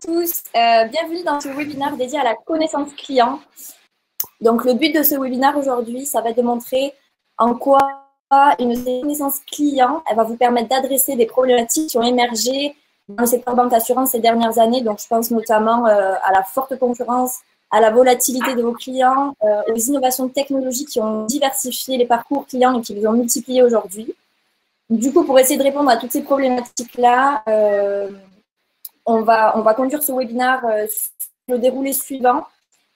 tous, bienvenue dans ce webinaire dédié à la connaissance client. Donc le but de ce webinaire aujourd'hui, ça va être de montrer en quoi une connaissance client, elle va vous permettre d'adresser des problématiques qui ont émergé dans le secteur banque assurance ces dernières années. Donc je pense notamment à la forte concurrence, à la volatilité de vos clients, aux innovations technologiques qui ont diversifié les parcours clients et qui les ont multipliés aujourd'hui. Du coup, pour essayer de répondre à toutes ces problématiques-là, on va conduire ce webinaire sur le déroulé suivant.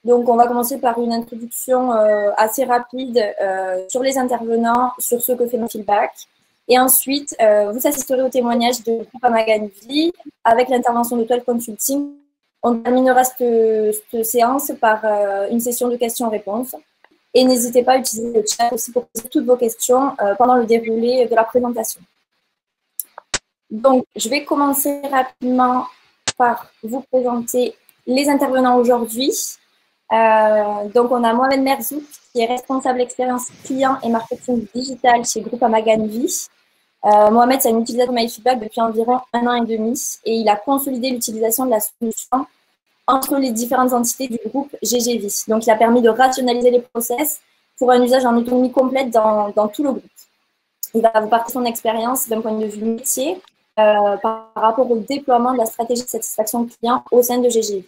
Donc, on va commencer par une introduction assez rapide sur les intervenants, sur ce que fait MyFeedback. Et ensuite, vous assisterez au témoignage de Groupama Ganvi avec l'intervention de 12 Consulting. On terminera cette séance par une session de questions-réponses. Et n'hésitez pas à utiliser le chat aussi pour poser toutes vos questions pendant le déroulé de la présentation. Donc, je vais commencer rapidement par vous présenter les intervenants aujourd'hui. Donc, on a Mohamed Merzouk, qui est responsable expérience client et marketing digital chez Groupama Ganvi. Mohamed, c'est un utilisateur de MyFeedback depuis environ 1 an et demi et il a consolidé l'utilisation de la solution entre les différentes entités du groupe GGV. Donc, il a permis de rationaliser les process pour un usage en autonomie complète dans tout le groupe. Il va vous partager son expérience d'un point de vue métier par rapport au déploiement de la stratégie de satisfaction client au sein de GGV.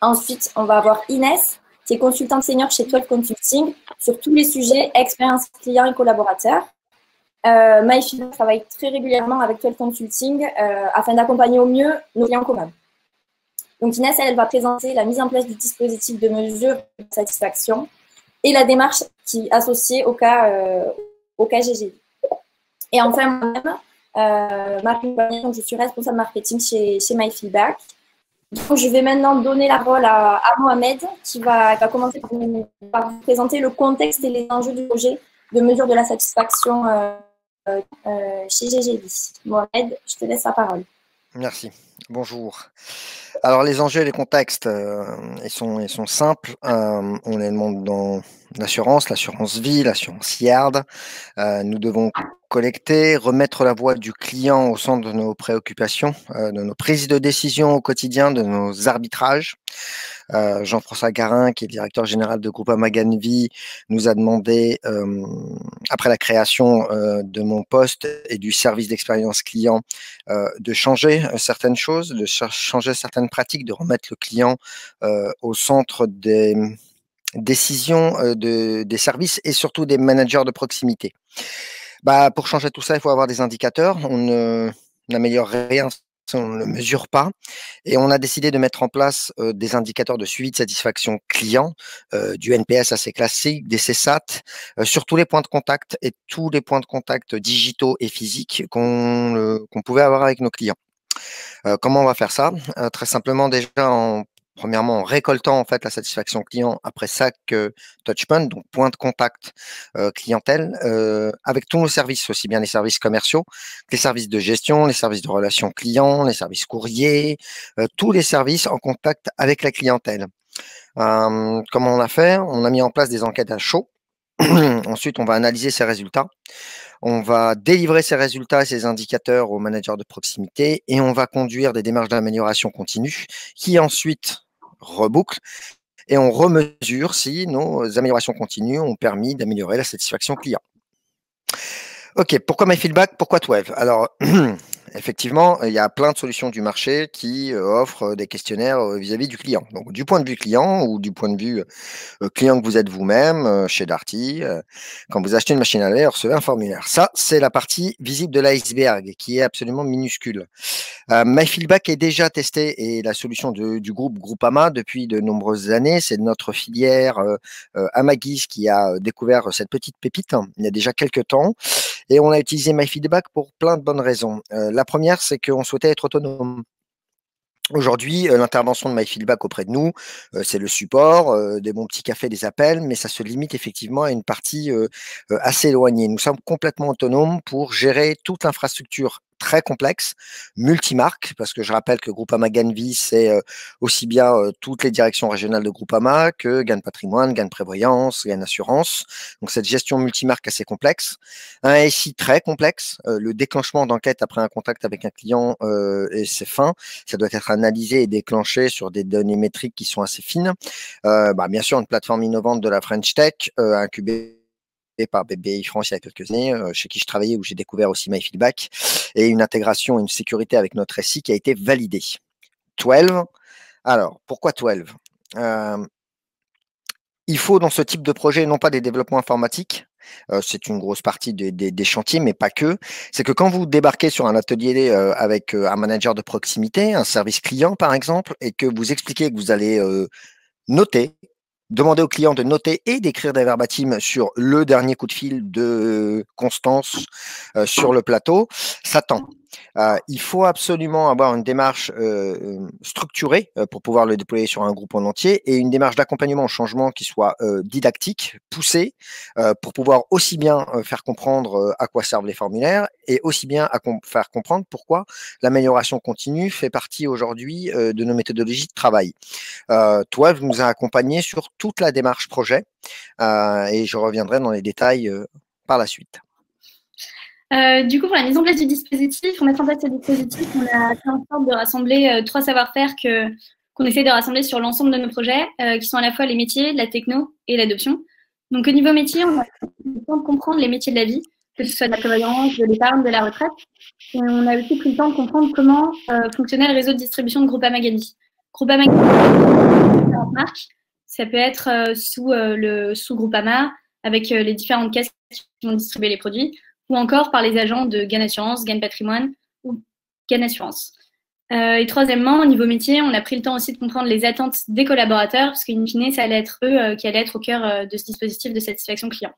Ensuite, on va avoir Inès, qui est consultante senior chez 12 Consulting sur tous les sujets expérience client et collaborateur. MyFeedback travaille très régulièrement avec 12 Consulting afin d'accompagner au mieux nos clients communs. Donc, Inès, elle va présenter la mise en place du dispositif de mesure de satisfaction et la démarche qui est associée au cas GGV. Et enfin, moi-même, Marie, donc je suis responsable marketing chez MyFeedback. Donc, je vais maintenant donner la parole à Mohamed qui va commencer par vous présenter le contexte et les enjeux du projet de mesure de la satisfaction chez GGV. Mohamed, je te laisse la parole. Merci. Bonjour. Alors, les enjeux et les contextes, ils sont simples. On est le monde dans l'assurance vie, l'assurance yard. Nous devons collecter, remettre la voix du client au centre de nos préoccupations, de nos prises de décision au quotidien, de nos arbitrages. Jean-François Garin, qui est directeur général de Groupama Ganvi, nous a demandé, après la création de mon poste et du service d'expérience client, de changer certaines choses, de changer certaines pratiques, de remettre le client au centre des décisions des services et surtout des managers de proximité. Pour changer tout ça, il faut avoir des indicateurs. On n'améliore rien si on ne le mesure pas. Et on a décidé de mettre en place des indicateurs de suivi de satisfaction client, du NPS assez classique, des CSAT, sur tous les points de contact et tous les points de contact digitaux et physiques qu'on pouvait avoir avec nos clients. Comment on va faire ça? Très simplement, déjà premièrement, en récoltant en fait la satisfaction client après chaque touchpoint, donc point de contact clientèle, avec tous nos services, aussi bien les services commerciaux, les services de gestion, les services de relations clients, les services courriers, tous les services en contact avec la clientèle. Comment on a fait? On a mis en place des enquêtes à chaud. Ensuite, on va analyser ces résultats. On va délivrer ces résultats et ces indicateurs aux managers de proximité et on va conduire des démarches d'amélioration continue qui ensuite rebouclent et on remesure si nos améliorations continues ont permis d'améliorer la satisfaction client. Ok, pourquoi MyFeedback? Pourquoi 12? Alors, effectivement, il y a plein de solutions du marché qui offrent des questionnaires vis-à-vis du client. Donc, du point de vue client ou du point de vue client que vous êtes vous-même chez Darty, quand vous achetez une machine à laver, vous recevez un formulaire. Ça, c'est la partie visible de l'iceberg qui est absolument minuscule. MyFeedback est déjà testé et la solution du groupe Groupama depuis de nombreuses années. C'est notre filière Amagis qui a découvert cette petite pépite il y a déjà quelques temps. Et on a utilisé MyFeedback pour plein de bonnes raisons. La première, c'est qu'on souhaitait être autonome. Aujourd'hui, l'intervention de MyFeedback auprès de nous, c'est le support, des bons petits cafés, des appels, mais ça se limite effectivement à une partie assez éloignée. Nous sommes complètement autonomes pour gérer toute l'infrastructure très complexe, multimarque, parce que je rappelle que Groupama Gain Vie, c'est aussi bien toutes les directions régionales de Groupama que Gain Patrimoine, Gain Prévoyance, Gain Assurance. Donc cette gestion multimarque assez complexe. Un SI très complexe, le déclenchement d'enquête après un contact avec un client et ses fins, ça doit être analysé et déclenché sur des données métriques qui sont assez fines. Bien sûr, une plateforme innovante de la French Tech, incubée par BPI France il y a quelques années, chez qui je travaillais, où j'ai découvert aussi MyFeedback, et une intégration et une sécurité avec notre SI qui a été validée. 12. Alors, pourquoi 12 ? Il faut dans ce type de projet non pas des développements informatiques, c'est une grosse partie des chantiers, mais pas que. C'est que quand vous débarquez sur un atelier avec un manager de proximité, un service client par exemple, et que vous expliquez que vous allez noter, demander au client de noter et d'écrire des verbatims sur le dernier coup de fil de Constance sur le plateau, ça tend. Il faut absolument avoir une démarche structurée pour pouvoir le déployer sur un groupe en entier et une démarche d'accompagnement au changement qui soit didactique, poussée, pour pouvoir aussi bien faire comprendre à quoi servent les formulaires et aussi bien faire comprendre pourquoi l'amélioration continue fait partie aujourd'hui de nos méthodologies de travail. Toi, vous nous a accompagnés sur toute la démarche projet et je reviendrai dans les détails par la suite. Du coup, pour la mise en place du dispositif, pour mettre en place ce dispositif, on a fait en sorte de rassembler 3 savoir-faire qu'on essaie de rassembler sur l'ensemble de nos projets, qui sont à la fois les métiers, la techno et l'adoption. Donc, au niveau métier, on a le temps de comprendre les métiers de la vie, que ce soit de la prévoyance, de l'épargne, de la retraite. Et on a aussi pris le temps de comprendre comment fonctionnait le réseau de distribution de Groupama Gain Vie. Groupama Gain Vie, différentes marques. Ça peut être sous Groupama, avec les différentes caisses qui vont distribuer les produits, ou encore par les agents de Gain Assurance, Gain Patrimoine ou Gain Assurance. Et troisièmement, au niveau métier, on a pris le temps aussi de comprendre les attentes des collaborateurs, parce qu'in fine, ça allait être eux qui allaient être au cœur de ce dispositif de satisfaction client.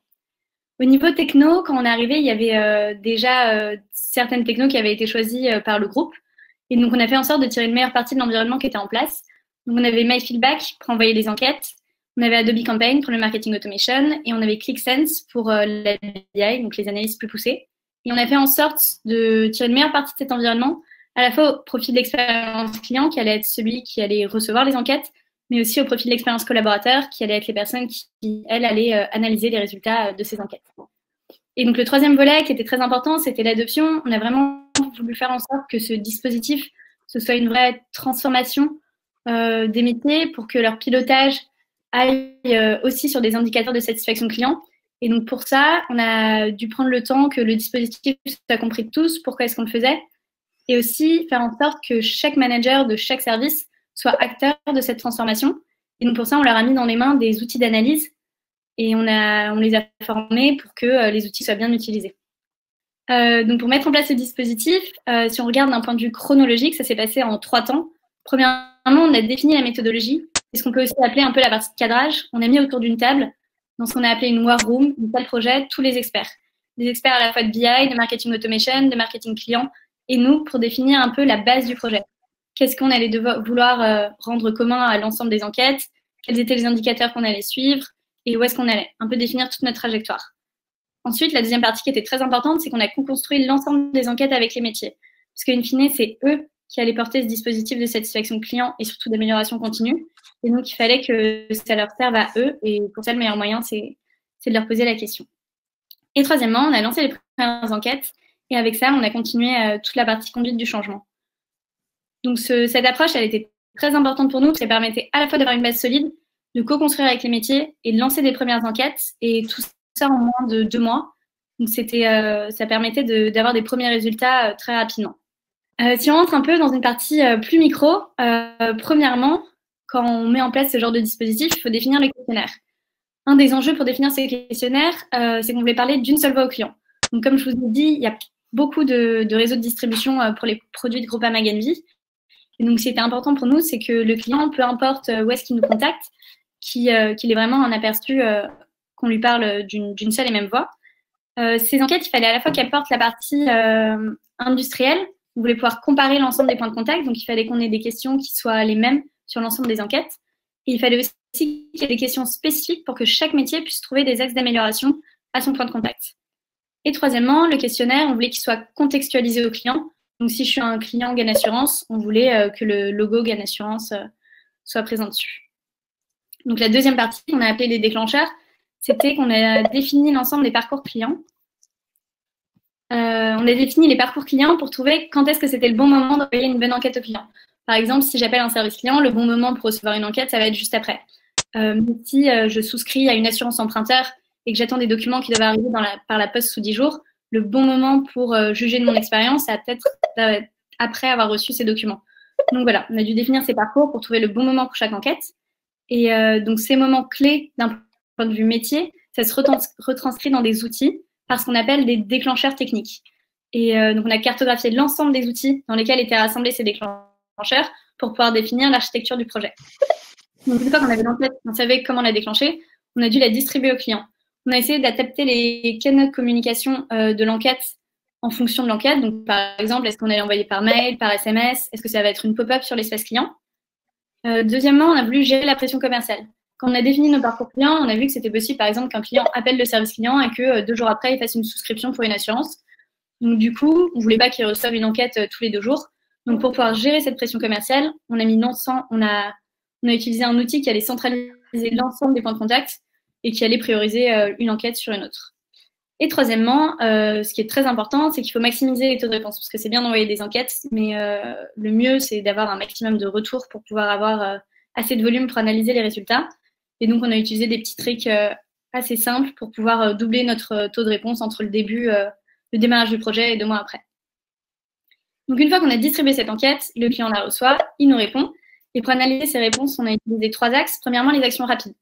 Au niveau techno, quand on est arrivé, il y avait déjà certaines technos qui avaient été choisies par le groupe. Et donc, on a fait en sorte de tirer une meilleure partie de l'environnement qui était en place. Donc, on avait MyFeedback pour envoyer les enquêtes. On avait Adobe Campaign pour le marketing automation et on avait ClickSense pour la BI, donc les analyses plus poussées. Et on a fait en sorte de tirer une meilleure partie de cet environnement, à la fois au profit de l'expérience client, qui allait être celui qui allait recevoir les enquêtes, mais aussi au profit de l'expérience collaborateur, qui allait être les personnes qui elles, allaient analyser les résultats de ces enquêtes. Et donc, le troisième volet qui était très important, c'était l'adoption. On a vraiment voulu faire en sorte que ce dispositif, ce soit une vraie transformation des métiers pour que leur pilotage aille aussi sur des indicateurs de satisfaction client. Et donc, pour ça, on a dû prendre le temps que le dispositif soit compris de tous, pourquoi est-ce qu'on le faisait, et aussi faire en sorte que chaque manager de chaque service soit acteur de cette transformation. Et donc, pour ça, on leur a mis dans les mains des outils d'analyse et on les a formés pour que les outils soient bien utilisés. Donc, pour mettre en place ce dispositif, si on regarde d'un point de vue chronologique, ça s'est passé en 3 temps. Premièrement, on a défini la méthodologie. C'est ce qu'on peut aussi appeler un peu la partie de cadrage. On a mis autour d'une table, dans ce qu'on a appelé une war room, une salle projet, tous les experts. Des experts à la fois de BI, de marketing automation, de marketing client, et nous, pour définir un peu la base du projet. Qu'est-ce qu'on allait vouloir rendre commun à l'ensemble des enquêtes, quels étaient les indicateurs qu'on allait suivre, et où est-ce qu'on allait, un peu définir toute notre trajectoire. Ensuite, la deuxième partie qui était très importante, c'est qu'on a construit l'ensemble des enquêtes avec les métiers. Parce qu'in fine, c'est eux qui allaient porter ce dispositif de satisfaction client et surtout d'amélioration continue. Et donc, il fallait que ça leur serve à eux. Et pour ça, le meilleur moyen, c'est de leur poser la question. Et troisièmement, on a lancé les premières enquêtes. Et avec ça, on a continué toute la partie conduite du changement. Donc, cette approche, elle était très importante pour nous. Ça permettait à la fois d'avoir une base solide, de co-construire avec les métiers et de lancer des premières enquêtes. Et tout ça en moins de 2 mois. Donc, ça permettait d'avoir des premiers résultats très rapidement. Si on rentre un peu dans une partie plus micro, premièrement, quand on met en place ce genre de dispositif, il faut définir le questionnaire. Un des enjeux pour définir ces questionnaires, c'est qu'on voulait parler d'une seule voix au client. Donc, comme je vous ai dit, il y a beaucoup de réseaux de distribution pour les produits de Groupama Gain Vie. Et donc, ce qui était important pour nous, c'est que le client, peu importe où est-ce qu'il nous contacte, qu'il ait vraiment un aperçu, qu'on lui parle d'une seule et même voix. Ces enquêtes, il fallait à la fois qu'elles portent la partie industrielle. On voulait pouvoir comparer l'ensemble des points de contact. Donc, il fallait qu'on ait des questions qui soient les mêmes sur l'ensemble des enquêtes. Et il fallait aussi qu'il y ait des questions spécifiques pour que chaque métier puisse trouver des axes d'amélioration à son point de contact. Et troisièmement, le questionnaire, on voulait qu'il soit contextualisé au client. Donc, si je suis un client Gain Assurance, on voulait que le logo Gain Assurance soit présent dessus. Donc, la deuxième partie qu'on a appelée les déclencheurs, c'était qu'on a défini l'ensemble des parcours clients. On a défini les parcours clients pour trouver quand est-ce que c'était le bon moment d'envoyer une bonne enquête au client. Par exemple, si j'appelle un service client, le bon moment pour recevoir une enquête, ça va être juste après. Si je souscris à une assurance emprunteur et que j'attends des documents qui doivent arriver par la poste sous 10 jours, le bon moment pour juger de mon expérience, ça va peut-être après avoir reçu ces documents. Donc voilà, on a dû définir ces parcours pour trouver le bon moment pour chaque enquête. Et donc ces moments clés d'un point de vue métier, ça se retranscrit dans des outils par ce qu'on appelle des déclencheurs techniques. Et donc on a cartographié l'ensemble des outils dans lesquels étaient rassemblés ces déclencheurs pour pouvoir définir l'architecture du projet. Donc une fois qu'on avait l'enquête, on savait comment la déclencher, on a dû la distribuer aux clients. On a essayé d'adapter les canaux de communication de l'enquête en fonction de l'enquête. Donc par exemple, est-ce qu'on allait envoyer par mail, par SMS, est-ce que ça va être une pop-up sur l'espace client? Deuxièmement, on a voulu gérer la pression commerciale. Quand on a défini nos parcours clients, on a vu que c'était possible, par exemple, qu'un client appelle le service client et que 2 jours après, il fasse une souscription pour une assurance. Donc, du coup, on ne voulait pas qu'il reçoive une enquête tous les 2 jours. Donc, pour pouvoir gérer cette pression commerciale, on a utilisé un outil qui allait centraliser l'ensemble des points de contact et qui allait prioriser une enquête sur une autre. Et troisièmement, ce qui est très important, c'est qu'il faut maximiser les taux de réponse, parce que c'est bien d'envoyer des enquêtes, mais le mieux, c'est d'avoir un maximum de retours pour pouvoir avoir assez de volume pour analyser les résultats. Et donc, on a utilisé des petits tricks assez simples pour pouvoir doubler notre taux de réponse entre le démarrage du projet et 2 mois après. Donc, une fois qu'on a distribué cette enquête, le client la reçoit, il nous répond. Et pour analyser ces réponses, on a utilisé 3 axes. Premièrement, les actions rapides.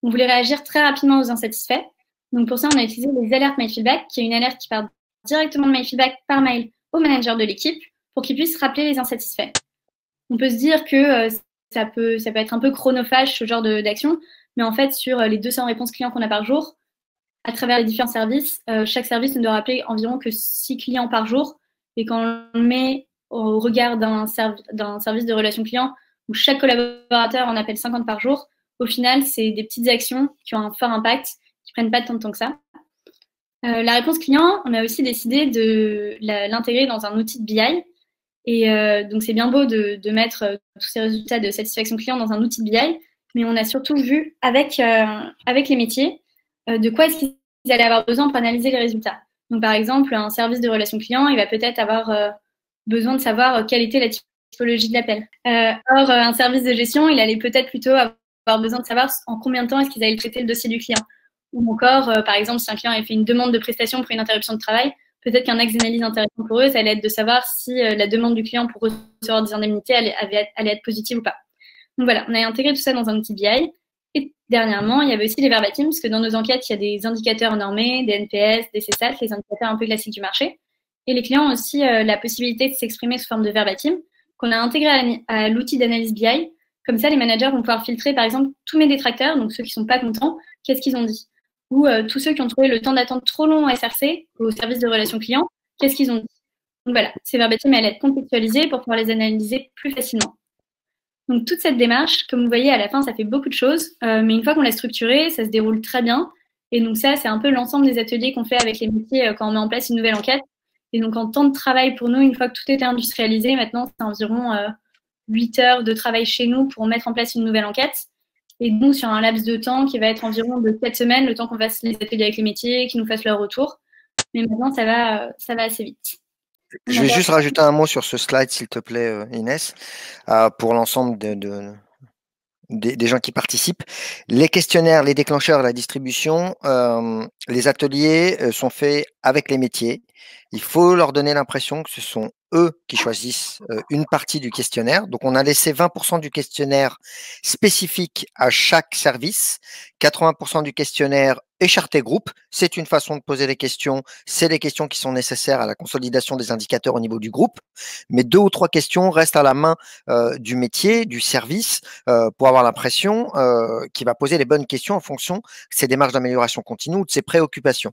On voulait réagir très rapidement aux insatisfaits. Donc, pour ça, on a utilisé les alertes MyFeedback, qui est une alerte qui part directement de MyFeedback par mail au manager de l'équipe pour qu'il puisse rappeler les insatisfaits. On peut se dire que ça peut être un peu chronophage, ce genre d'action, mais en fait, sur les 200 réponses clients qu'on a par jour, à travers les différents services, chaque service ne doit rappeler environ que 6 clients par jour. Et quand on met au regard d'un service de relations clients où chaque collaborateur en appelle 50 par jour, au final, c'est des petites actions qui ont un fort impact, qui ne prennent pas tant de temps que ça. La réponse client, on a aussi décidé de l'intégrer dans un outil de BI. Et donc, c'est bien beau de mettre tous ces résultats de satisfaction client dans un outil de BI, mais on a surtout vu avec les métiers de quoi est-ce qu'ils allaient avoir besoin pour analyser les résultats. Donc, par exemple, un service de relations clients, il va peut-être avoir besoin de savoir quelle était la typologie de l'appel. Or, un service de gestion, il allait peut-être plutôt avoir besoin de savoir en combien de temps est-ce qu'ils allaient traiter le dossier du client. Ou encore, par exemple, si un client avait fait une demande de prestation pour une interruption de travail, peut-être qu'un axe d'analyse intéressant pour eux, ça allait être de savoir si la demande du client pour recevoir des indemnités allait être positive ou pas. Donc voilà, on a intégré tout ça dans un outil BI. Et dernièrement, il y avait aussi les verbatims, parce que dans nos enquêtes, il y a des indicateurs normés, des NPS, des CSAT, les indicateurs un peu classiques du marché. Et les clients ont aussi la possibilité de s'exprimer sous forme de verbatim, qu'on a intégré à l'outil d'analyse BI. Comme ça, les managers vont pouvoir filtrer, par exemple, tous mes détracteurs, donc ceux qui ne sont pas contents, qu'est-ce qu'ils ont dit. Ou tous ceux qui ont trouvé le temps d'attente trop long au SRC, au service de relations clients, qu'est-ce qu'ils ont dit. Donc voilà, ces verbatims allaient être contextualisés pour pouvoir les analyser plus facilement. Donc toute cette démarche, comme vous voyez, à la fin, ça fait beaucoup de choses, mais une fois qu'on l'a structurée, ça se déroule très bien. Et donc ça, c'est un peu l'ensemble des ateliers qu'on fait avec les métiers quand on met en place une nouvelle enquête. Et donc en temps de travail pour nous, une fois que tout est industrialisé, maintenant, c'est environ 8 heures de travail chez nous pour mettre en place une nouvelle enquête. Et nous, sur un laps de temps qui va être environ de 4 semaines, le temps qu'on fasse les ateliers avec les métiers, qu'ils nous fassent leur retour. Mais maintenant, ça va assez vite. Je vais juste rajouter un mot sur ce slide, s'il te plaît, Inès, pour l'ensemble des gens qui participent. Les questionnaires, les déclencheurs, la distribution, les ateliers sont faits avec les métiers. Il faut leur donner l'impression que ce sont eux qui choisissent une partie du questionnaire. Donc, on a laissé 20% du questionnaire spécifique à chaque service, 80% du questionnaire écharté groupe. C'est une façon de poser les questions. C'est les questions qui sont nécessaires à la consolidation des indicateurs au niveau du groupe. Mais 2 ou 3 questions restent à la main du métier, du service, pour avoir l'impression qu'il va poser les bonnes questions en fonction de ses démarches d'amélioration continue ou de ses préoccupations.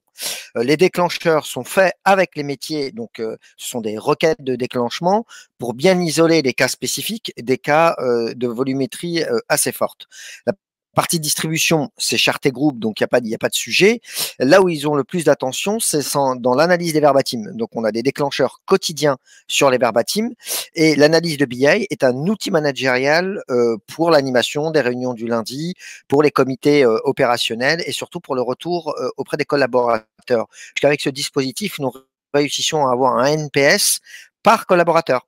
Les déclencheurs sont faits avec les métiers, donc ce sont des requêtes de déclenchement pour bien isoler les cas spécifiques des cas de volumétrie assez forte. La Partie distribution, c'est Charté Group, donc il n'y a pas de sujet. Là où ils ont le plus d'attention, c'est dans l'analyse des verbatims. Donc, on a des déclencheurs quotidiens sur les verbatims. Et l'analyse de BI est un outil managérial pour l'animation des réunions du lundi, pour les comités opérationnels et surtout pour le retour auprès des collaborateurs. Puisqu'avec ce dispositif, nous réussissons à avoir un NPS par collaborateur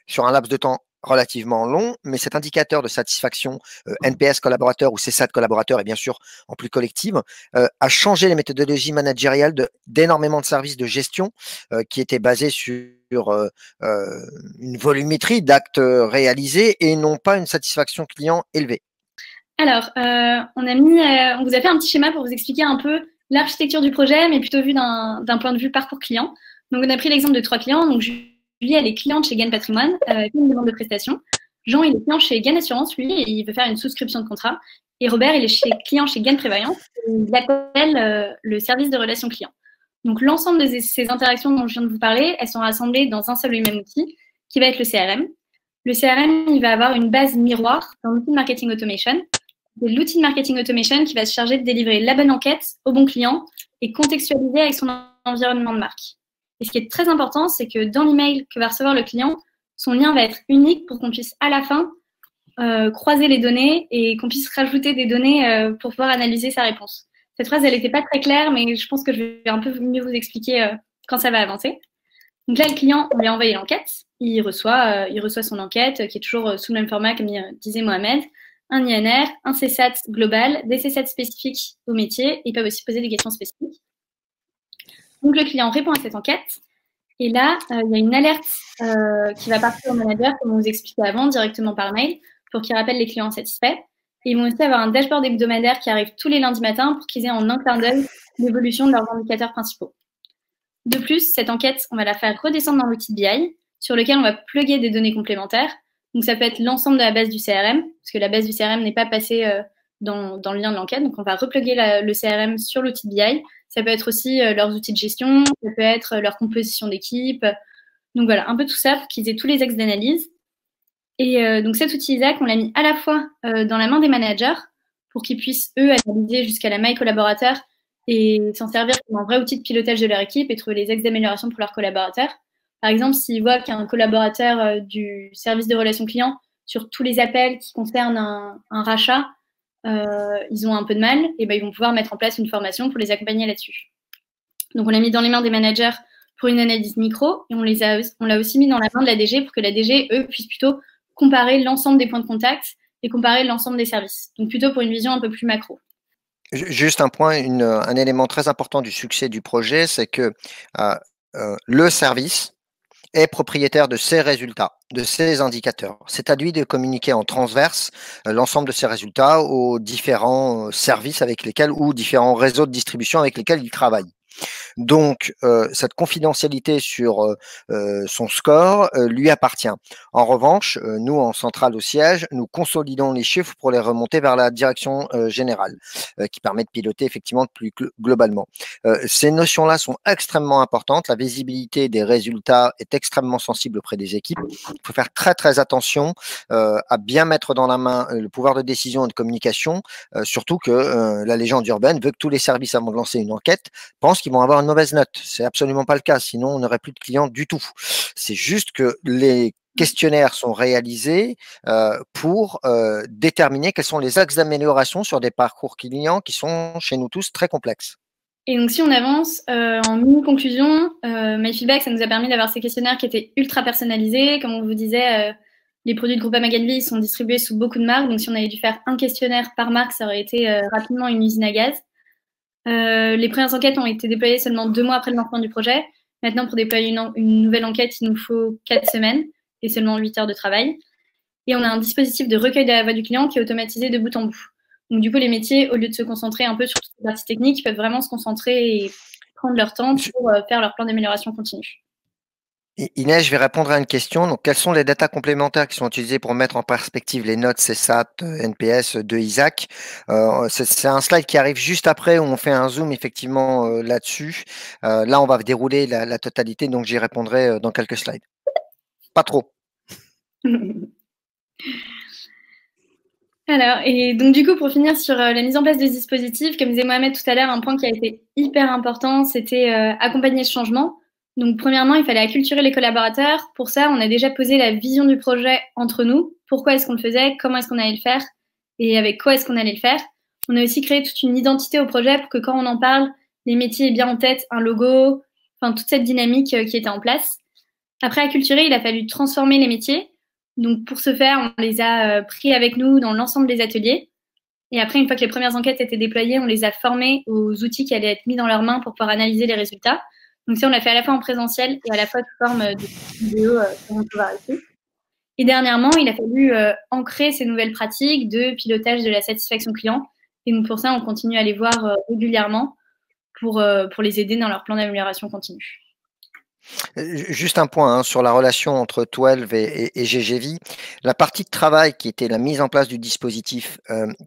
sur un laps de temps relativement long, mais cet indicateur de satisfaction NPS collaborateur ou CSAT collaborateur, et bien sûr en plus collective, a changé les méthodologies managériales d'énormément de services de gestion qui étaient basés sur une volumétrie d'actes réalisés et non pas une satisfaction client élevée. Alors, on vous a fait un petit schéma pour vous expliquer un peu l'architecture du projet, mais plutôt vu d'un point de vue parcours client. Donc, on a pris l'exemple de 3 clients. Donc, Julie, elle est cliente chez Gain Patrimoine, fait une demande de prestation. Jean, il est client chez Gain Assurance, lui, et il veut faire une souscription de contrat. Et Robert, il est client chez Gain Prévoyance, et il appelle le service de relations clients. Donc, l'ensemble de ces interactions dont je viens de vous parler, elles sont rassemblées dans un seul et même outil, qui va être le CRM. Le CRM, il va avoir une base miroir dans l'outil de marketing automation. C'est l'outil de marketing automation qui va se charger de délivrer la bonne enquête au bon client et contextualiser avec son environnement de marque. Et ce qui est très important, c'est que dans l'email que va recevoir le client, son lien va être unique pour qu'on puisse à la fin croiser les données et qu'on puisse rajouter des données pour pouvoir analyser sa réponse. Cette phrase, elle n'était pas très claire, mais je pense que je vais un peu mieux vous expliquer quand ça va avancer. Donc là, le client, on lui a envoyé l'enquête. Il reçoit son enquête qui est toujours sous le même format, comme disait Mohamed. Un INR, un CSAT global, des CSAT spécifiques au métier. Ils peuvent aussi poser des questions spécifiques. Donc, le client répond à cette enquête. Et là, il y a une alerte qui va partir au manager, comme on vous expliquait avant, directement par mail, pour qu'il rappelle les clients insatisfaits. Et ils vont aussi avoir un dashboard hebdomadaire qui arrive tous les lundis matins pour qu'ils aient en un clin d'œil l'évolution de leurs indicateurs principaux. De plus, cette enquête, on va la faire redescendre dans l'outil de BI, sur lequel on va plugger des données complémentaires. Donc, ça peut être l'ensemble de la base du CRM, parce que la base du CRM n'est pas passée dans le lien de l'enquête. Donc, on va repluguer le CRM sur l'outil de BI. Ça peut être aussi leurs outils de gestion, ça peut être leur composition d'équipe. Donc, voilà, un peu tout ça pour qu'ils aient tous les axes d'analyse. Et donc, cet outil ISAC, on l'a mis à la fois dans la main des managers pour qu'ils puissent, eux, analyser jusqu'à la maille collaborateur et s'en servir comme un vrai outil de pilotage de leur équipe et trouver les axes d'amélioration pour leurs collaborateurs. Par exemple, s'ils voient qu'un collaborateur du service de relations clients, sur tous les appels qui concernent un rachat, ils ont un peu de mal, et ben, ils vont pouvoir mettre en place une formation pour les accompagner là-dessus. Donc, on l'a mis dans les mains des managers pour une analyse micro, et on l'a aussi mis dans la main de la DG pour que la DG, eux, puissent plutôt comparer l'ensemble des points de contact et comparer l'ensemble des services. Donc, plutôt pour une vision un peu plus macro. Juste un point, un élément très important du succès du projet, c'est que le service est propriétaire de ses résultats, de ses indicateurs. C'est à lui de communiquer en transverse l'ensemble de ses résultats aux différents services avec lesquels ou différents réseaux de distribution avec lesquels il travaille. Donc, cette confidentialité sur son score lui appartient. En revanche, nous, en centrale au siège, nous consolidons les chiffres pour les remonter vers la direction générale, qui permet de piloter effectivement plus globalement. Ces notions-là sont extrêmement importantes. La visibilité des résultats est extrêmement sensible auprès des équipes. Il faut faire très, très attention à bien mettre dans la main le pouvoir de décision et de communication, surtout que la légende urbaine veut que tous les services, avant de lancer une enquête, pensent qu'ils vont avoir une mauvaise note. C'est absolument pas le cas, sinon on n'aurait plus de clients du tout. C'est juste que les questionnaires sont réalisés pour déterminer quels sont les axes d'amélioration sur des parcours clients qui sont chez nous tous très complexes. Et donc, si on avance en mini-conclusion, MyFeedback, ça nous a permis d'avoir ces questionnaires qui étaient ultra personnalisés. Comme on vous disait, les produits de Groupama Ganvi sont distribués sous beaucoup de marques. Donc, si on avait dû faire un questionnaire par marque, ça aurait été rapidement une usine à gaz. Les premières enquêtes ont été déployées seulement 2 mois après le lancement du projet. Maintenant, pour déployer une nouvelle enquête, il nous faut 4 semaines et seulement 8 heures de travail. Et on a un dispositif de recueil de la voix du client qui est automatisé de bout en bout. Donc, du coup, les métiers, au lieu de se concentrer un peu sur toute la partie technique, ils peuvent vraiment se concentrer et prendre leur temps pour faire leur plan d'amélioration continue. Inès, je vais répondre à une question. Donc, quelles sont les datas complémentaires qui sont utilisées pour mettre en perspective les notes CSAT, NPS de ISAC? C'est un slide qui arrive juste après où on fait un zoom effectivement là-dessus. Là, on va dérouler la totalité, donc j'y répondrai dans quelques slides. Pas trop. Alors, et donc du coup, pour finir sur la mise en place des dispositifs, comme disait Mohamed tout à l'heure, un point qui a été hyper important, c'était accompagner ce changement. Donc premièrement, il fallait acculturer les collaborateurs. Pour ça, on a déjà posé la vision du projet entre nous. Pourquoi est-ce qu'on le faisait? Comment est-ce qu'on allait le faire? Et avec quoi est-ce qu'on allait le faire? On a aussi créé toute une identité au projet pour que quand on en parle, les métiers aient bien en tête un logo, enfin toute cette dynamique qui était en place. Après acculturer, il a fallu transformer les métiers. Donc pour ce faire, on les a pris avec nous dans l'ensemble des ateliers. Et après, une fois que les premières enquêtes étaient déployées, on les a formés aux outils qui allaient être mis dans leurs mains pour pouvoir analyser les résultats. Donc ça, on l'a fait à la fois en présentiel et à la fois sous forme de vidéo comme on peut voir ici. Et dernièrement, il a fallu ancrer ces nouvelles pratiques de pilotage de la satisfaction client. Et donc pour ça, on continue à les voir régulièrement pour les aider dans leur plan d'amélioration continue. Juste un point sur la relation entre 12 et GGV. La partie de travail qui était la mise en place du dispositif,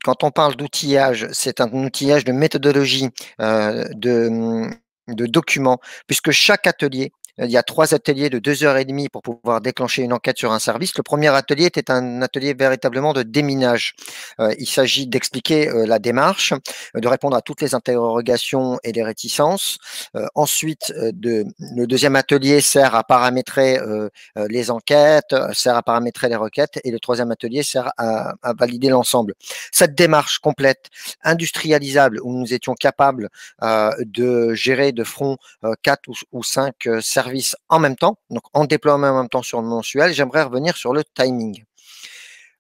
quand on parle d'outillage, c'est un outillage de méthodologie, de documents, puisque chaque atelier, il y a 3 ateliers de 2h30 pour pouvoir déclencher une enquête sur un service. Le premier atelier était un atelier véritablement de déminage. Il s'agit d'expliquer la démarche, de répondre à toutes les interrogations et les réticences. Ensuite, le deuxième atelier sert à paramétrer les enquêtes, sert à paramétrer les requêtes, et le troisième atelier sert à valider l'ensemble. Cette démarche complète, industrialisable, où nous étions capables de gérer de front 4 ou 5 services en même temps, donc en déploiement en même temps sur le mensuel, j'aimerais revenir sur le timing.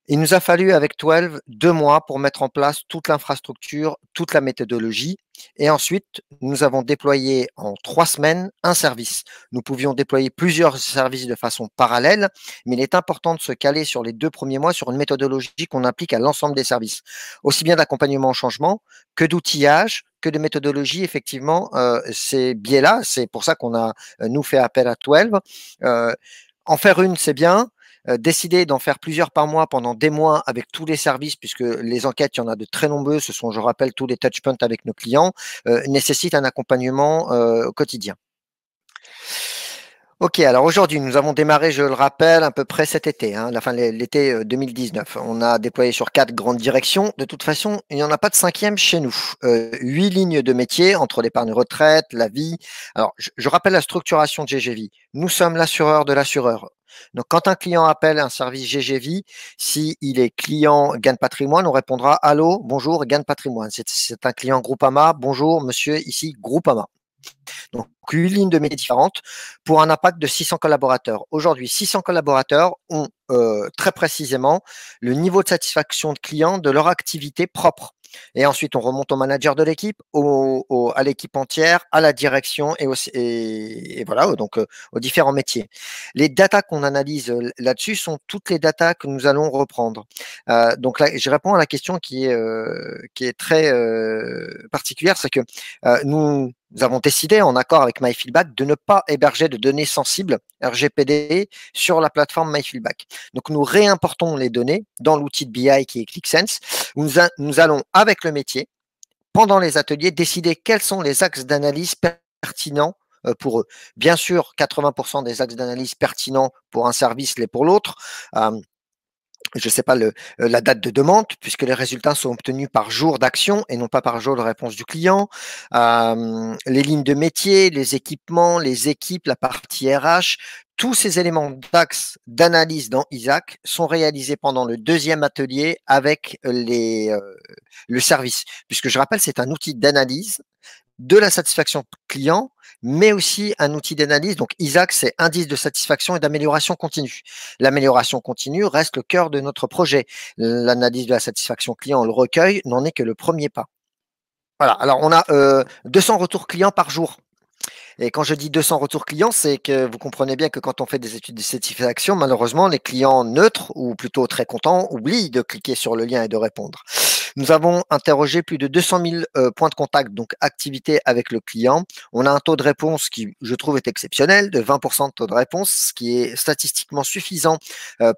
Il nous a fallu avec 12 2 mois pour mettre en place toute l'infrastructure, toute la méthodologie. Et ensuite, nous avons déployé en 3 semaines un service. Nous pouvions déployer plusieurs services de façon parallèle, mais il est important de se caler sur les 2 premiers mois sur une méthodologie qu'on applique à l'ensemble des services. Aussi bien d'accompagnement au changement que d'outillage, que de méthodologie. Effectivement, ces biais-là, c'est pour ça qu'on a, nous, fait appel à 12. En faire une, c'est bien. Décider d'en faire plusieurs par mois pendant des mois avec tous les services, puisque les enquêtes, il y en a de très nombreux, ce sont, je rappelle, tous les touchpoints avec nos clients, nécessite un accompagnement au quotidien. Ok, alors aujourd'hui, nous avons démarré, je le rappelle, à peu près cet été, la fin de l'été 2019. On a déployé sur 4 grandes directions. De toute façon, il n'y en a pas de 5e chez nous. 8 lignes de métier entre l'épargne retraite, la vie. Alors, je rappelle la structuration de GGV. Nous sommes l'assureur de l'assureur. Donc, quand un client appelle un service GGV, s'il est client Gain Patrimoine, on répondra « Allô, bonjour, Gain Patrimoine ». C'est un client Groupama. Bonjour, monsieur, ici Groupama. Donc, 8 lignes de métiers différentes pour un impact de 600 collaborateurs. Aujourd'hui, 600 collaborateurs ont très précisément le niveau de satisfaction de clients de leur activité propre. Et ensuite, on remonte au manager de l'équipe, à l'équipe entière, à la direction et voilà, donc aux différents métiers. Les datas qu'on analyse là-dessus sont toutes les datas que nous allons reprendre. Donc là, je réponds à la question qui est très particulière, c'est que nous avons décidé, en accord avec MyFeedback, de ne pas héberger de données sensibles RGPD sur la plateforme MyFeedback. Donc, nous réimportons les données dans l'outil de BI qui est ClickSense. Nous allons, avec le métier, pendant les ateliers, décider quels sont les axes d'analyse pertinents pour eux. Bien sûr, 80% des axes d'analyse pertinents pour un service, les pour l'autre. Je ne sais pas la date de demande, puisque les résultats sont obtenus par jour d'action et non pas par jour de réponse du client. Les lignes de métier, les équipements, les équipes, la partie RH, tous ces éléments d'axe d'analyse dans Isaac sont réalisés pendant le 2e atelier avec le service, puisque je rappelle, c'est un outil d'analyse de la satisfaction client, mais aussi un outil d'analyse. Donc, Isaac, c'est indice de satisfaction et d'amélioration continue. L'amélioration continue reste le cœur de notre projet. L'analyse de la satisfaction client, le recueil, n'en est que le premier pas. Voilà, alors on a 200 retours clients par jour. Et quand je dis 200 retours clients, c'est que vous comprenez bien que quand on fait des études de satisfaction, malheureusement, les clients neutres, ou plutôt très contents, oublient de cliquer sur le lien et de répondre. Nous avons interrogé plus de 200 000 points de contact, donc activité avec le client. On a un taux de réponse qui, je trouve, est exceptionnel, de 20% de taux de réponse, ce qui est statistiquement suffisant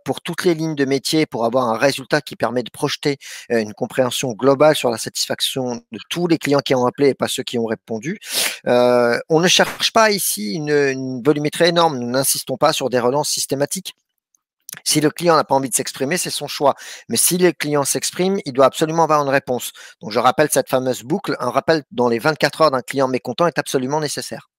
pour toutes les lignes de métier, pour avoir un résultat qui permet de projeter une compréhension globale sur la satisfaction de tous les clients qui ont appelé et pas ceux qui ont répondu. On ne cherche pas ici une volumétrie énorme, nous n'insistons pas sur des relances systématiques. Si le client n'a pas envie de s'exprimer, c'est son choix. Mais si le client s'exprime, il doit absolument avoir une réponse. Donc, je rappelle cette fameuse boucle. Un rappel dans les 24 heures d'un client mécontent est absolument nécessaire.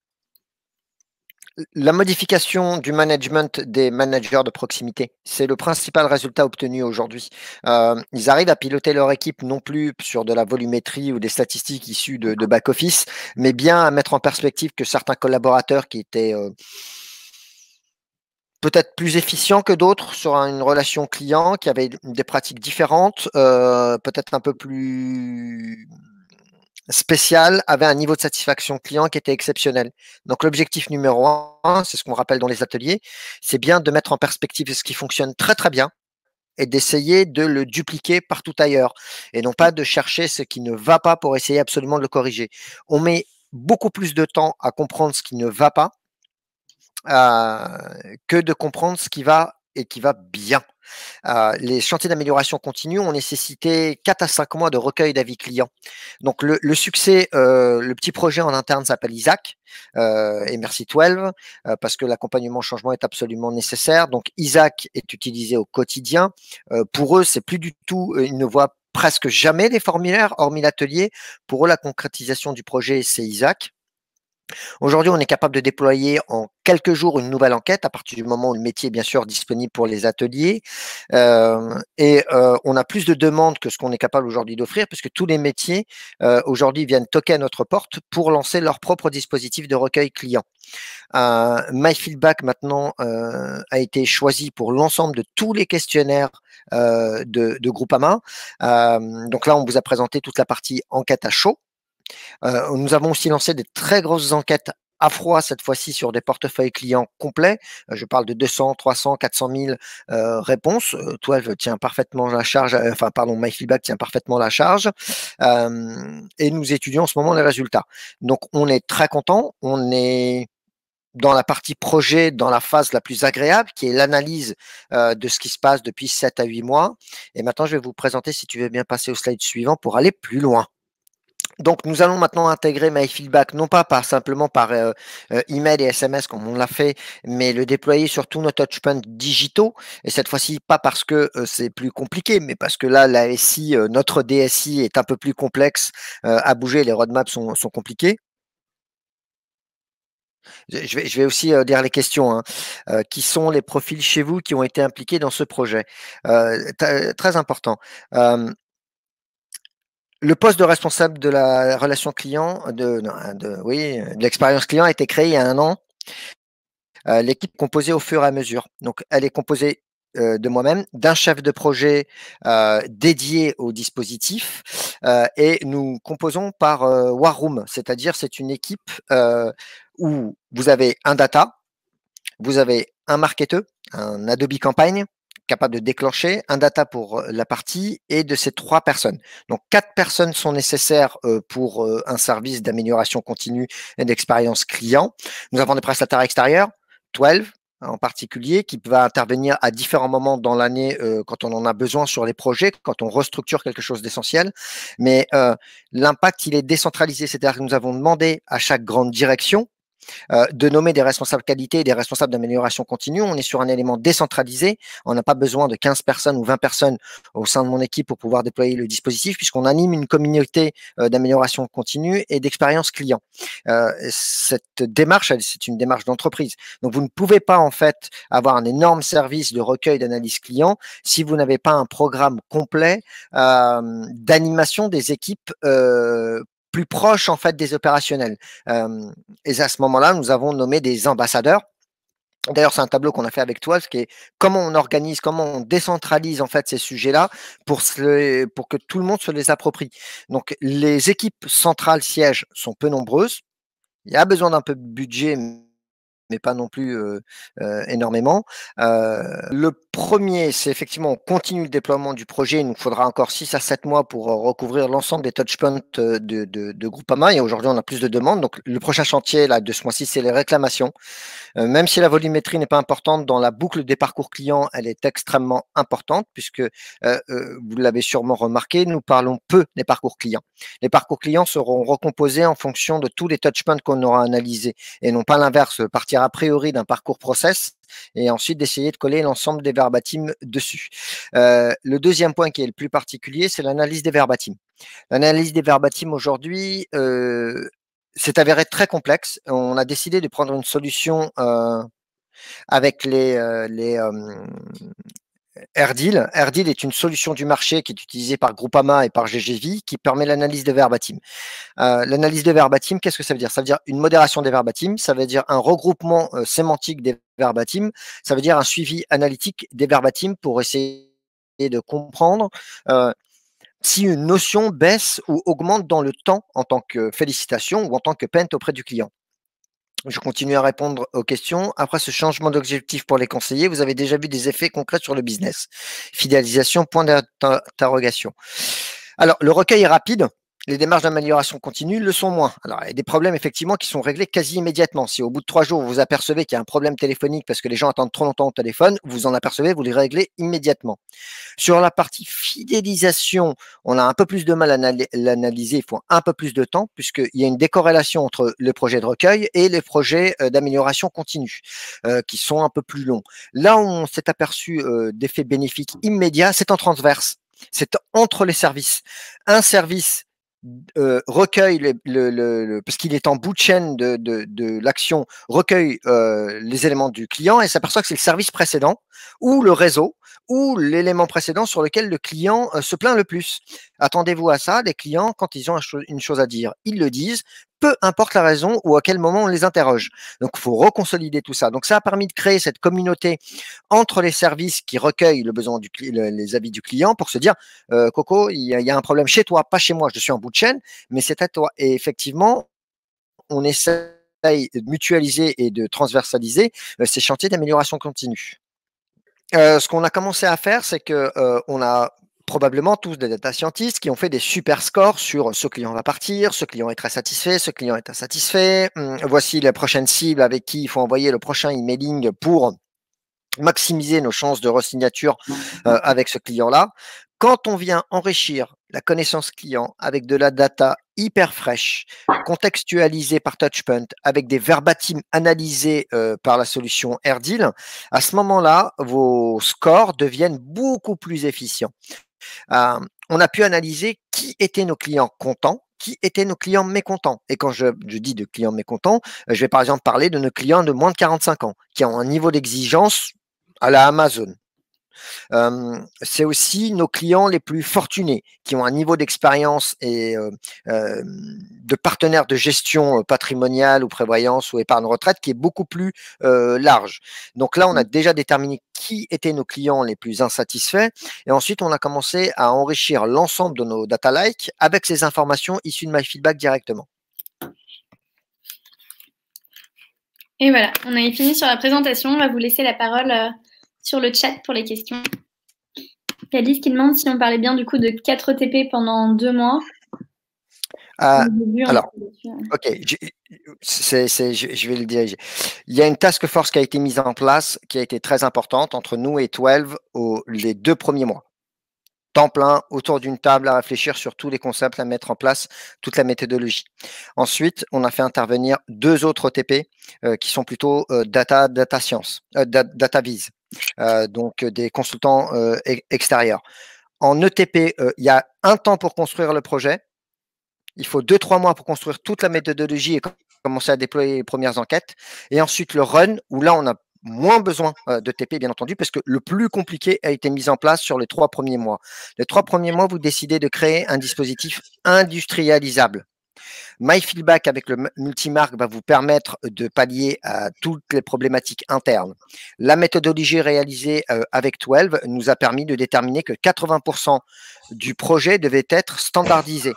La modification du management des managers de proximité, c'est le principal résultat obtenu aujourd'hui. Ils arrivent à piloter leur équipe non plus sur de la volumétrie ou des statistiques issues de back-office, mais bien à mettre en perspective que certains collaborateurs qui étaient peut-être plus efficients que d'autres sur une relation client, qui avaient des pratiques différentes, peut-être un peu plus spécial, avait un niveau de satisfaction client qui était exceptionnel. Donc l'objectif numéro un, c'est ce qu'on rappelle dans les ateliers, c'est bien de mettre en perspective ce qui fonctionne très très bien et d'essayer de le dupliquer partout ailleurs et non pas de chercher ce qui ne va pas pour essayer absolument de le corriger. On met beaucoup plus de temps à comprendre ce qui ne va pas que de comprendre ce qui va et qui va bien. Les chantiers d'amélioration continue ont nécessité 4 à 5 mois de recueil d'avis clients. Donc le succès, le petit projet en interne s'appelle Isaac, et merci 12, parce que l'accompagnement au changement est absolument nécessaire. Donc Isaac est utilisé au quotidien. Pour eux, c'est plus du tout, ils ne voient presque jamais les formulaires, hormis l'atelier. Pour eux, la concrétisation du projet, c'est Isaac. Aujourd'hui, on est capable de déployer en quelques jours une nouvelle enquête à partir du moment où le métier est bien sûr disponible pour les ateliers. On a plus de demandes que ce qu'on est capable aujourd'hui d'offrir, puisque tous les métiers aujourd'hui viennent toquer à notre porte pour lancer leur propre dispositif de recueil client. MyFeedback maintenant a été choisi pour l'ensemble de tous les questionnaires de Groupama. Donc là, on vous a présenté toute la partie enquête à chaud. Nous avons aussi lancé des très grosses enquêtes à froid, cette fois-ci sur des portefeuilles clients complets. Je parle de 200, 300, 400 000 réponses. 12 tient parfaitement la charge, MyFeedback tient parfaitement la charge. Et nous étudions en ce moment les résultats. Donc, on est très content. On est dans la partie projet, dans la phase la plus agréable, qui est l'analyse de ce qui se passe depuis 7 à 8 mois. Et maintenant, je vais vous présenter, si tu veux bien passer au slide suivant, pour aller plus loin. Donc, nous allons maintenant intégrer MyFeedback, non pas simplement par email et SMS comme on l'a fait, mais le déployer sur tous nos touchpoints digitaux. Et cette fois-ci, pas parce que c'est plus compliqué, mais parce que là, la SI, notre DSI est un peu plus complexe à bouger, les roadmaps sont compliqués. Je vais aussi lire les questions. Hein. Qui sont les profils chez vous qui ont été impliqués dans ce projet? Très important. Le poste de responsable de la relation client, de l'expérience client a été créé il y a 1 an. L'équipe composée au fur et à mesure. Donc, elle est composée de moi-même, d'un chef de projet dédié au dispositif, et nous composons par War Room, c'est-à-dire c'est une équipe où vous avez un data, vous avez un marketeur, un Adobe Campagne, capable de déclencher, un data pour la partie et de ces 3 personnes. Donc 4 personnes sont nécessaires pour un service d'amélioration continue et d'expérience client. Nous avons des prestataires extérieurs, 12 en particulier, qui va intervenir à différents moments dans l'année quand on en a besoin sur les projets, quand on restructure quelque chose d'essentiel. Mais l'impact, il est décentralisé, c'est-à-dire que nous avons demandé à chaque grande direction de nommer des responsables qualité et des responsables d'amélioration continue. On est sur un élément décentralisé. On n'a pas besoin de 15 personnes ou 20 personnes au sein de mon équipe pour pouvoir déployer le dispositif, puisqu'on anime une communauté d'amélioration continue et d'expérience client. Cette démarche, c'est une démarche d'entreprise. Donc, vous ne pouvez pas, en fait, avoir un énorme service de recueil d'analyse client si vous n'avez pas un programme complet d'animation des équipes plus proche en fait des opérationnels. Et à ce moment-là, nous avons nommé des ambassadeurs. D'ailleurs, c'est un tableau qu'on a fait avec toi, ce qui est comment on organise, comment on décentralise en fait ces sujets-là pour que tout le monde se les approprie. Donc, les équipes centrales sièges sont peu nombreuses. Il y a besoin d'un peu de budget, mais pas non plus énormément. Le premier, c'est effectivement, on continue le déploiement du projet. Il nous faudra encore 6 à 7 mois pour recouvrir l'ensemble des touchpoints de Groupama. Et aujourd'hui, on a plus de demandes. Donc, le prochain chantier là, de ce mois-ci, c'est les réclamations. Même si la volumétrie n'est pas importante, dans la boucle des parcours clients, elle est extrêmement importante puisque, vous l'avez sûrement remarqué, nous parlons peu des parcours clients. Les parcours clients seront recomposés en fonction de tous les touchpoints qu'on aura analysés et non pas l'inverse, partie partir a priori d'un parcours process et ensuite d'essayer de coller l'ensemble des verbatims dessus. Le deuxième point qui est le plus particulier, c'est l'analyse des verbatims. L'analyse des verbatims aujourd'hui s'est avérée très complexe. On a décidé de prendre une solution avec les AirDeal. AirDeal est une solution du marché qui est utilisée par Groupama et par GGV qui permet l'analyse des verbatims. L'analyse des verbatims, qu'est-ce que ça veut dire? Ça veut dire une modération des verbatims, ça veut dire un regroupement sémantique des verbatims, ça veut dire un suivi analytique des verbatims pour essayer de comprendre si une notion baisse ou augmente dans le temps en tant que félicitation ou en tant que pente auprès du client. Je continue à répondre aux questions. Après ce changement d'objectif pour les conseillers, vous avez déjà vu des effets concrets sur le business. Fidélisation, point d'interrogation. Alors, le recueil est rapide. Les démarches d'amélioration continue le sont moins. Alors, il y a des problèmes effectivement qui sont réglés quasi immédiatement. Si au bout de 3 jours, vous apercevez qu'il y a un problème téléphonique parce que les gens attendent trop longtemps au téléphone, vous en apercevez, vous les réglez immédiatement. Sur la partie fidélisation, on a un peu plus de mal à l'analyser, il faut un peu plus de temps puisqu'il y a une décorrélation entre le projet de recueil et les projets d'amélioration continue qui sont un peu plus longs. Là où on s'est aperçu d'effets bénéfiques immédiats, c'est en transverse. C'est entre les services. Un service recueille parce qu'il est en bout de chaîne de l'action, recueille les éléments du client et s'aperçoit que c'est le service précédent ou le réseau ou l'élément précédent sur lequel le client se plaint le plus. Attendez-vous à ça, les clients, quand ils ont une chose à dire, ils le disent, peu importe la raison ou à quel moment on les interroge. Donc, il faut reconsolider tout ça. Donc, ça a permis de créer cette communauté entre les services qui recueillent le besoin les avis du client pour se dire Coco, il y a un problème chez toi, pas chez moi, je suis en bout de chaîne, mais c'est à toi. Et effectivement, on essaye de mutualiser et de transversaliser ces chantiers d'amélioration continue. Ce qu'on a commencé à faire, c'est que on a probablement tous des data scientists qui ont fait des super scores sur ce client va partir, ce client est très satisfait, ce client est insatisfait. Voici la prochaine cible avec qui il faut envoyer le prochain emailing pour maximiser nos chances de re-signature avec ce client-là. Quand on vient enrichir la connaissance client avec de la data hyper fraîche, contextualisée par Touchpoint, avec des verbatims analysés par la solution AirDeal, à ce moment-là, vos scores deviennent beaucoup plus efficients. On a pu analyser qui étaient nos clients contents, qui étaient nos clients mécontents. Et quand je dis de clients mécontents, je vais par exemple parler de nos clients de moins de 45 ans, qui ont un niveau d'exigence à la Amazon. C'est aussi nos clients les plus fortunés qui ont un niveau d'expérience et de partenaires de gestion patrimoniale ou prévoyance ou épargne retraite qui est beaucoup plus large. Donc là, on a déjà déterminé qui étaient nos clients les plus insatisfaits et ensuite on a commencé à enrichir l'ensemble de nos data lakes avec ces informations issues de MyFeedback directement. Et voilà, on a fini sur la présentation. On va vous laisser la parole sur le chat pour les questions. Il y a Lise qui demande si on parlait bien du coup de 4 ETP pendant 2 mois. Alors, ok, je vais le diriger. Il y a une task force qui a été mise en place, qui a été très importante entre nous et 12 les 2 premiers mois. Temps plein, autour d'une table à réfléchir sur tous les concepts, à mettre en place toute la méthodologie. Ensuite, on a fait intervenir 2 autres ETP qui sont plutôt data science, data viz, donc des consultants extérieurs. En ETP, il y a un temps pour construire le projet. Il faut 2-3 mois pour construire toute la méthodologie et commencer à déployer les premières enquêtes. Et ensuite, le run, où là, on a moins besoin de TP, bien entendu, parce que le plus compliqué a été mis en place sur les 3 premiers mois. Les 3 premiers mois, vous décidez de créer un dispositif industrialisable. MyFeedback avec le multimarque va vous permettre de pallier à toutes les problématiques internes. La méthodologie réalisée avec 12 nous a permis de déterminer que 80% du projet devait être standardisé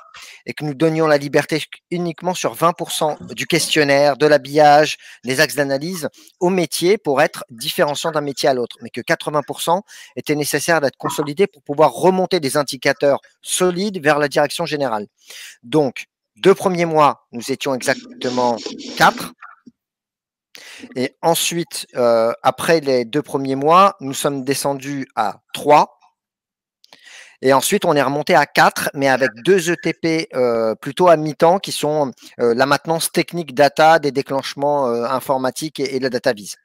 et que nous donnions la liberté uniquement sur 20% du questionnaire, de l'habillage, des axes d'analyse au métier pour être différenciant d'un métier à l'autre, mais que 80% était nécessaire d'être consolidé pour pouvoir remonter des indicateurs solides vers la direction générale. Donc, 2 premiers mois, nous étions exactement 4. Et ensuite, après les 2 premiers mois, nous sommes descendus à 3. Et ensuite, on est remonté à 4, mais avec 2 ETP plutôt à mi-temps qui sont la maintenance technique data, des déclenchements informatiques et la data vise.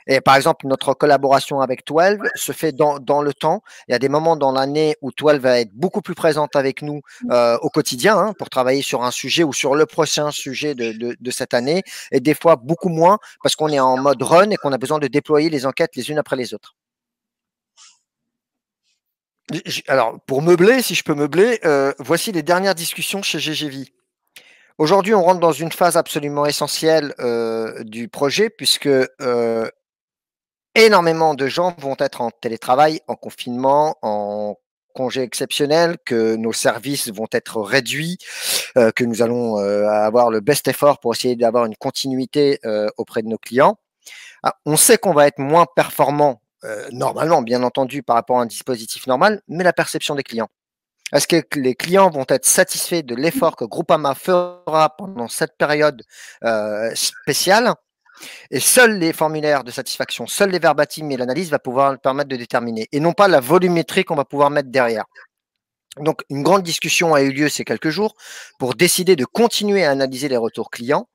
Et par exemple, notre collaboration avec 12 se fait dans le temps. Il y a des moments dans l'année où 12 va être beaucoup plus présente avec nous au quotidien hein, pour travailler sur un sujet ou sur le prochain sujet de cette année. Et des fois, beaucoup moins parce qu'on est en mode run et qu'on a besoin de déployer les enquêtes les unes après les autres. Alors, pour meubler, si je peux meubler, voici les dernières discussions chez GGV. Aujourd'hui, on rentre dans une phase absolument essentielle du projet puisque énormément de gens vont être en télétravail, en confinement, en congé exceptionnel, que nos services vont être réduits, que nous allons avoir le best effort pour essayer d'avoir une continuité auprès de nos clients. On sait qu'on va être moins performant normalement, bien entendu, par rapport à un dispositif normal, mais la perception des clients. Est-ce que les clients vont être satisfaits de l'effort que Groupama fera pendant cette période spéciale? Et seuls les formulaires de satisfaction, seuls les verbatims et l'analyse va pouvoir permettre de déterminer, et non pas la volumétrie qu'on va pouvoir mettre derrière. Donc, une grande discussion a eu lieu ces quelques jours pour décider de continuer à analyser les retours clients,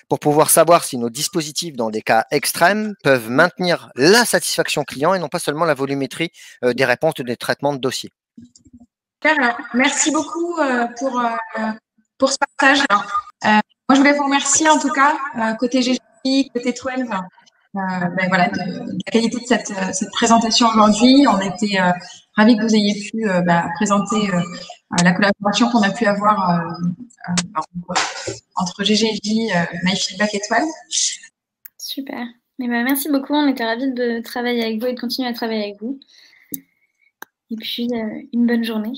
pour pouvoir savoir si nos dispositifs, dans des cas extrêmes, peuvent maintenir la satisfaction client et non pas seulement la volumétrie des réponses des traitements de dossiers. Merci beaucoup pour ce partage. Moi, je voulais vous remercier en tout cas, côté GGI, côté 12, voilà, de la qualité de cette présentation aujourd'hui. On était ravis que vous ayez pu présenter la collaboration qu'on a pu avoir entre GGJ, MyFeedback et 12. Super. Merci beaucoup. On était ravis de travailler avec vous et de continuer à travailler avec vous. Et puis, une bonne journée.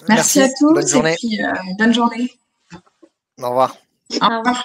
Merci à tous. Bonne journée. Et puis, bonne journée. Au revoir. Au revoir.